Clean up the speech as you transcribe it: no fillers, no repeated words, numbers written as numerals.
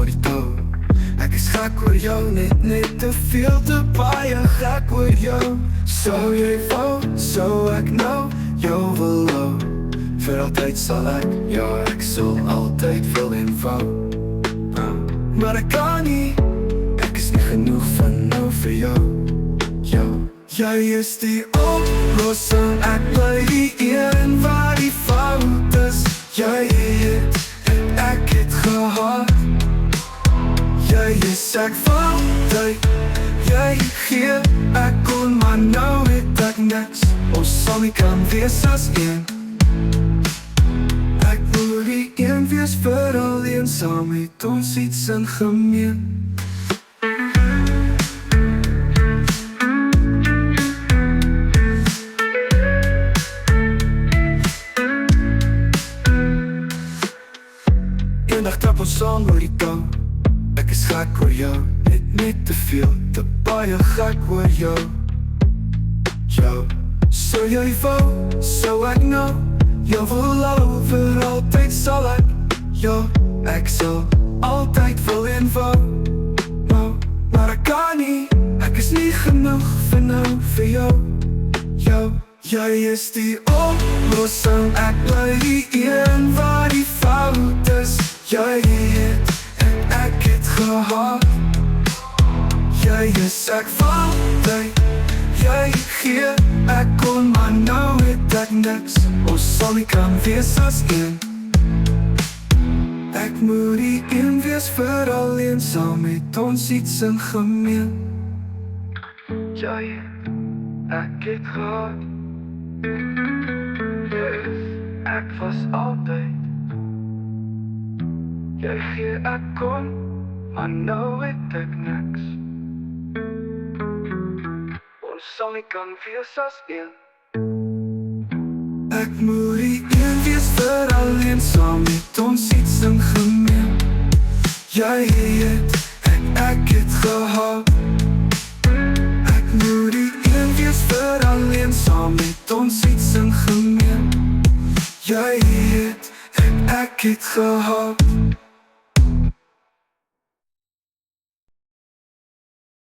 oor die tou. Ek is gek oor jou, net te veel te baie gek oor jou. Sou jy wou, sou ek nou jou wil hou. Vir altyd sal ek, ja ek sal altyd wil en wou. Maar ek kan nie, ek is nie genoeg van nou vir jou. Jy is die oplossing, ek bly die een waar die fout is. Jy het en ek het gehad. Jy is ek altyd, jy gee, ek kon maar nou het ek niks. Ons sal nie kan wees as een. Ek moet die een wees vir alleen, saam het ons iets in gemeen. Eendag trap ons saam oor die tou. Ek is gek oor jou, net te veel, te baie gek oor jou. Sou jy wou, sou ek nou jou wil hou. Vir altyd sal ek sal altyd wil en wou. Maar ek kan nie, ek is nie genoeg vir nou vir jou. Jy is die oplossing, ek bly die een waar die fout is. Jy het en ek het gehad. Jy is ek altyd, jy gee, ek kon maar nou het ek niks. Ons sal nie kan wees as een. Ek moet die een wees vir alleen, saam het ons iets in gemeen. Jy het, ek het gehad. Jy is, ek was altyd. Jy gee, ek kon, maar nou het ek niks. Ons sal nie kan wees as een. Ek moet die een wees vir alleen, saam het ons iets in gemeen. Jy het en ek het gehad. Ek moet die een wees vir alleen, saam het ons iets in gemeen. Jy het en ek het gehad.